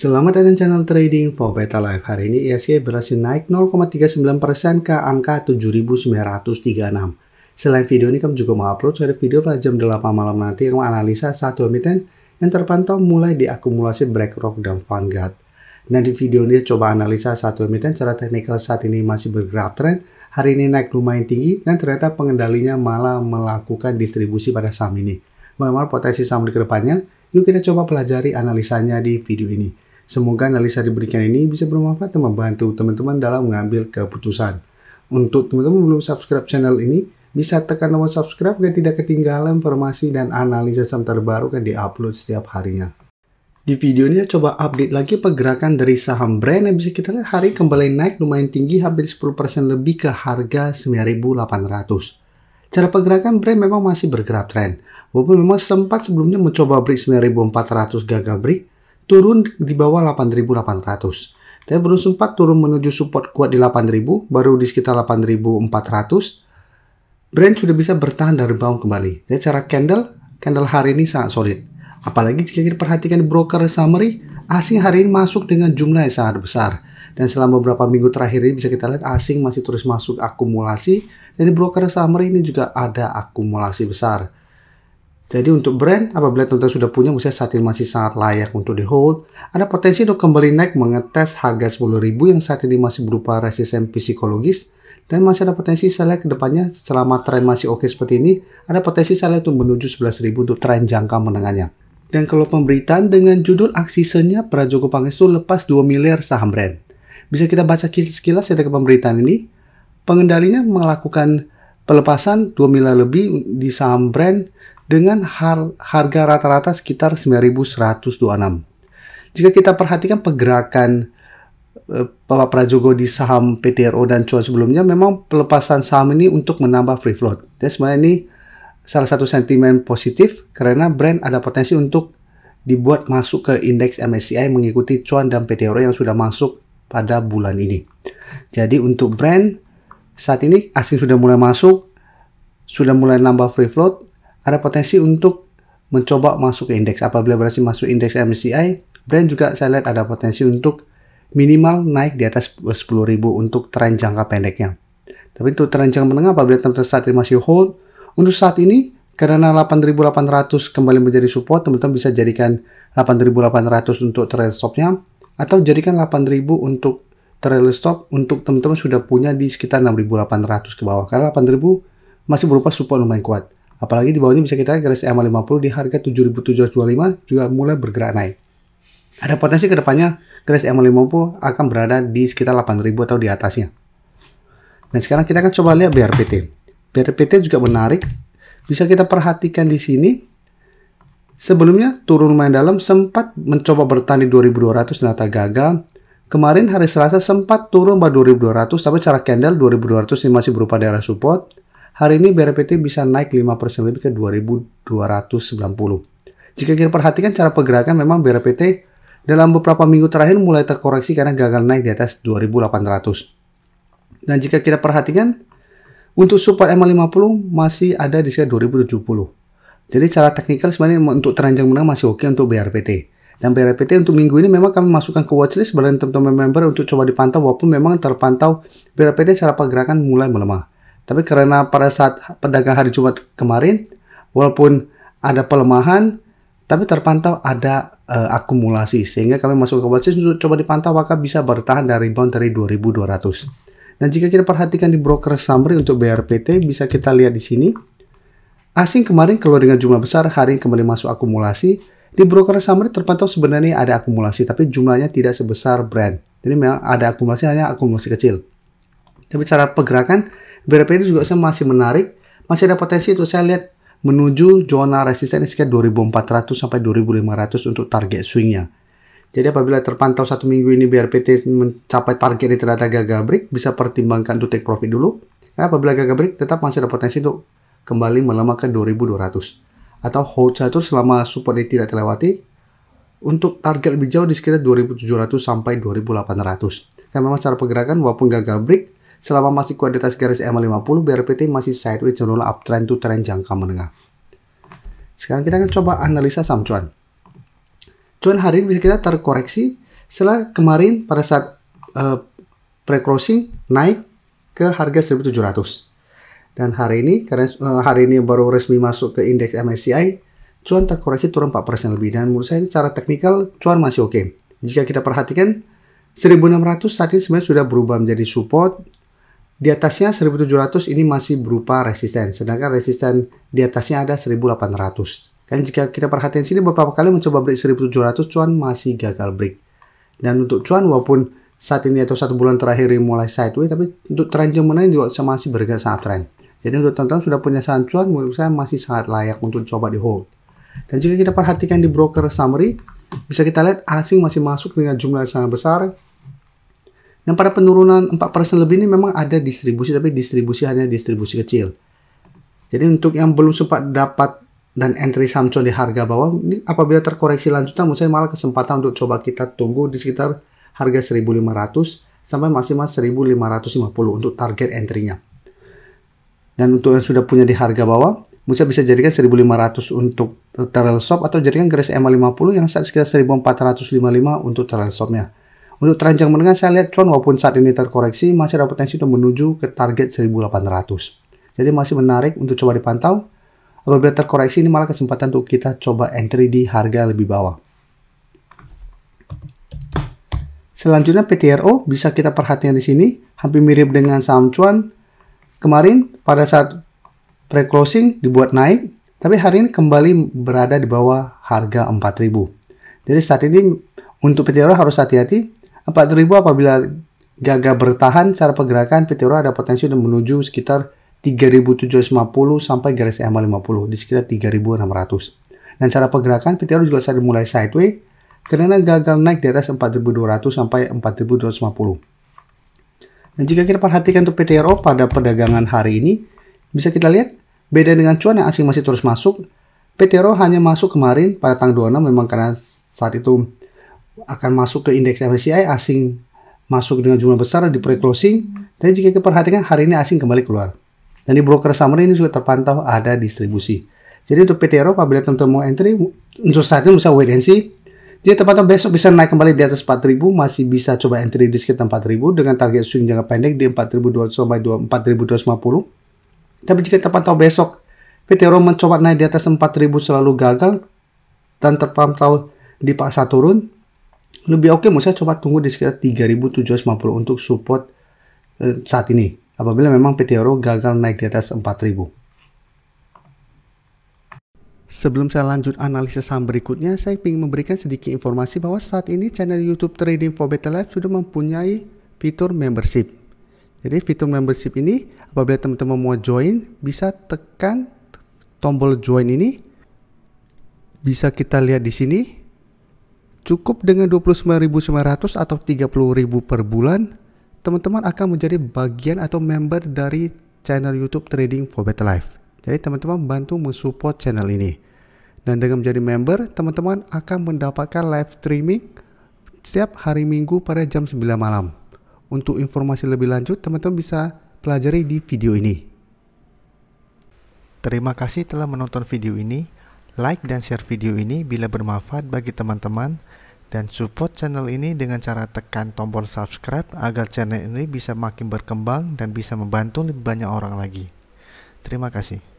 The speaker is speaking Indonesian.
Selamat datang channel Trading for Beta Life. Hari ini IHSG berhasil naik 0,39% ke angka 7.936. Selain video ini, kami juga mengupload seri video pada jam 8 malam nanti yang menganalisa satu emiten yang terpantau mulai diakumulasi BlackRock dan Vanguard. Dan di video ini coba analisa satu emiten secara teknikal saat ini masih bergerak tren. Hari ini naik lumayan tinggi dan ternyata pengendalinya malah melakukan distribusi pada saham ini. Bagaimana potensi saham di kedepannya? Yuk kita coba pelajari analisanya di video ini. Semoga analisa diberikan ini bisa bermanfaat dan membantu teman-teman dalam mengambil keputusan. Untuk teman-teman belum subscribe channel ini, bisa tekan tombol subscribe agar tidak ketinggalan informasi dan analisa saham terbaru yang diupload setiap harinya. Di video ini saya coba update lagi pergerakan dari saham Brand yang bisa kita lihat hari kembali naik lumayan tinggi, hampir 10% lebih ke harga 9.800. Cara pergerakan Brand memang masih bergerak tren. Walaupun memang sempat sebelumnya mencoba break 9.400 gagal break, turun di bawah 8.800. Tapi belum sempat turun menuju support kuat di 8.000, baru di sekitar 8.400. Brand sudah bisa bertahan dari rebound kembali. Jadi cara candle hari ini sangat solid. Apalagi jika kita perhatikan di broker summary, asing hari ini masuk dengan jumlah yang sangat besar. Dan selama beberapa minggu terakhir ini bisa kita lihat asing masih terus masuk akumulasi. Dan di broker summary ini juga ada akumulasi besar. Jadi untuk Brand, apabila teman-teman sudah punya, misalnya saat ini masih sangat layak untuk di hold. Ada potensi untuk kembali naik mengetes harga 10.000 yang saat ini masih berupa resistensi psikologis. Dan masih ada potensi saya lihat ke depannya selama tren masih oke seperti ini, ada potensi saya lihat untuk menuju 11.000 untuk tren jangka menengahnya. Dan kalau pemberitaan dengan judul aksi senyap Prajogo Pangestu lepas 2 miliar saham Brand. Bisa kita baca sekilas setelah pemberitaan ini. Pengendalinya melakukan pelepasan 2 miliar lebih di saham Brand dengan harga rata-rata sekitar 9.126. Jika kita perhatikan pergerakan Bapak Prajogo di saham PTRO dan cuan sebelumnya, memang pelepasan saham ini untuk menambah free float. Jadi sebenarnya ini salah satu sentimen positif karena Brand ada potensi untuk dibuat masuk ke indeks MSCI mengikuti cuan dan PTRO yang sudah masuk pada bulan ini. Jadi untuk Brand saat ini asing sudah mulai masuk, sudah mulai nambah free float. Ada potensi untuk mencoba masuk ke indeks. Apabila berhasil masuk indeks MSCI, Brand juga saya lihat ada potensi untuk minimal naik di atas 10.000 untuk tren jangka pendeknya. Tapi untuk tren jangka menengah, apabila teman-teman saat ini masih hold, untuk saat ini karena 8.800 kembali menjadi support, teman-teman bisa jadikan 8.800 untuk trail stopnya, atau jadikan 8.000 untuk trail stop untuk teman-teman sudah punya di sekitar 6.800 ke bawah. Karena 8.000 masih berupa support lumayan kuat. Apalagi di bawahnya bisa kita lihat garis EMA 50 di harga 7.725 juga mulai bergerak naik. Ada potensi ke depannya garis EMA 50 akan berada di sekitar 8.000 atau di atasnya. Dan sekarang kita akan coba lihat BRPT. BRPT juga menarik. Bisa kita perhatikan di sini. Sebelumnya turun lumayan dalam, sempat mencoba bertahan di 2.200 ternyata gagal. Kemarin hari Selasa sempat turun pada 2.200, tapi cara candle 2.200 ini masih berupa daerah support. Hari ini BRPT bisa naik 5% lebih ke 2.290. Jika kita perhatikan cara pergerakan, memang BRPT dalam beberapa minggu terakhir mulai terkoreksi karena gagal naik di atas 2.800. Dan jika kita perhatikan, untuk support EMA 50 masih ada di sekitar 2.070. Jadi cara teknikal sebenarnya untuk tren jangka menengah masih oke untuk BRPT. Dan BRPT untuk minggu ini memang kami masukkan ke watchlist bagi teman-teman member untuk coba dipantau, walaupun memang terpantau BRPT cara pergerakan mulai melemah. Tapi karena pada saat pedagang hari Jumat kemarin, walaupun ada pelemahan, tapi terpantau ada akumulasi. Sehingga kami masuk ke watchlist untuk coba dipantau apakah bisa bertahan dari rebound dari 2.200. Dan jika kita perhatikan di broker summary untuk BRPT, bisa kita lihat di sini. Asing kemarin keluar dengan jumlah besar, hari ini kembali masuk akumulasi. Di broker summary terpantau sebenarnya ada akumulasi, tapi jumlahnya tidak sebesar Brand. Jadi memang ada akumulasi, hanya akumulasi kecil. Tapi cara pergerakan BRPT juga masih menarik, masih ada potensi untuk saya lihat menuju zona resisten sekitar 2.400 sampai 2.500 untuk target swingnya. Jadi apabila terpantau satu minggu ini BRPT mencapai target ini ternyata gagal break, bisa pertimbangkan untuk take profit dulu. Karena apabila gagal break, tetap masih ada potensi untuk kembali melemah ke 2.200. Atau hold satu selama support ini tidak terlewati, untuk target lebih jauh di sekitar 2.700 sampai 2.800. Karena memang cara pergerakan walaupun gagal break, selama masih kuat di atas garis EMA 50, BRPT masih sideways cenderung uptrend to trend jangka menengah. Sekarang kita akan coba analisa saham cuan. Cuan hari ini bisa kita terkoreksi Setelah kemarin pada saat pre-closing naik ke harga 1.700. Dan hari ini, karena hari ini baru resmi masuk ke indeks MSCI, cuan terkoreksi turun 4% lebih. Dan menurut saya secara teknikal cuan masih oke. Jika kita perhatikan 1.600 saat ini sebenarnya sudah berubah menjadi support. Di atasnya 1.700 ini masih berupa resisten. Sedangkan resisten di atasnya ada 1.800. Dan jika kita perhatikan sini beberapa kali mencoba break 1.700, cuan masih gagal break. Dan untuk cuan walaupun saat ini atau 1 bulan terakhir ini mulai sideways, tapi untuk tren jam menengah juga masih bergerak sangat tren. Jadi untuk teman-teman sudah punya saham cuan, menurut saya masih sangat layak untuk coba di hold. Dan jika kita perhatikan di broker summary, bisa kita lihat asing masih masuk dengan jumlah yang sangat besar. Dan pada penurunan 4% lebih ini memang ada distribusi, tapi distribusi hanya distribusi kecil. Jadi untuk yang belum sempat dapat dan entry saham cuan di harga bawah, ini apabila terkoreksi lanjutan, menurut saya malah kesempatan untuk coba kita tunggu di sekitar harga 1.500 sampai maksimal 1.550 untuk target entry-nya. Dan untuk yang sudah punya di harga bawah, Musa bisa jadikan 1.500 untuk trail stop atau jadikan garis EMA 50 yang saat sekitar 1.455 untuk trail stopnya. Untuk tren jangka menengah saya lihat cuan walaupun saat ini terkoreksi masih ada potensi untuk menuju ke target 1.800. Jadi masih menarik untuk coba dipantau. Apabila terkoreksi ini malah kesempatan untuk kita coba entry di harga lebih bawah. Selanjutnya PTRO bisa kita perhatikan di sini hampir mirip dengan saham cuan. Kemarin pada saat pre-closing dibuat naik, tapi hari ini kembali berada di bawah harga 4.000. Jadi saat ini untuk PTRO harus hati-hati. 4.000 apabila gagal bertahan secara pergerakan, PTRO ada potensi untuk menuju sekitar 3.750 sampai garis EMA 50 di sekitar 3.600. Dan cara pergerakan PTRO juga sudah mulai sideways karena gagal naik di atas 4.200 sampai 4.250. Dan jika kita perhatikan untuk PTRO pada perdagangan hari ini, bisa kita lihat beda dengan cuan yang asing masih terus masuk. PTRO hanya masuk kemarin pada tanggal 26 memang karena saat itu akan masuk ke indeks MSCI, asing masuk dengan jumlah besar di pre-closing. Dan jika kita perhatikan hari ini asing kembali keluar. Dan di broker summary ini juga terpantau ada distribusi. Jadi untuk PTRO apabila teman-teman mau entry, untuk saat ini bisa wait and see. Jadi terpantau besok bisa naik kembali di atas 4.000, masih bisa coba entry di sekitar 4.000 dengan target swing jangka pendek di 4.200 sampai 4.250. Tapi jika terpantau besok PTRO mencoba naik di atas 4.000 selalu gagal dan terpantau dipaksa turun, lebih oke menurut saya coba tunggu di sekitar 3.750 untuk support saat ini. Apabila memang PTRO gagal naik di atas 4.000. Sebelum saya lanjut analisis saham berikutnya, saya ingin memberikan sedikit informasi bahwa saat ini channel YouTube Trading for Better Life sudah mempunyai fitur membership. Jadi fitur membership ini apabila teman-teman mau join, bisa tekan tombol join ini. Bisa kita lihat di sini. Cukup dengan 29.900 atau 30.000 per bulan, teman-teman akan menjadi bagian atau member dari channel YouTube Trading for Better Life. Jadi teman-teman bantu mensupport channel ini. Dan dengan menjadi member, teman-teman akan mendapatkan live streaming setiap hari Minggu pada jam 9 malam. Untuk informasi lebih lanjut, teman-teman bisa pelajari di video ini. Terima kasih telah menonton video ini. Like dan share video ini bila bermanfaat bagi teman-teman. Dan support channel ini dengan cara tekan tombol subscribe agar channel ini bisa makin berkembang dan bisa membantu lebih banyak orang lagi. Terima kasih.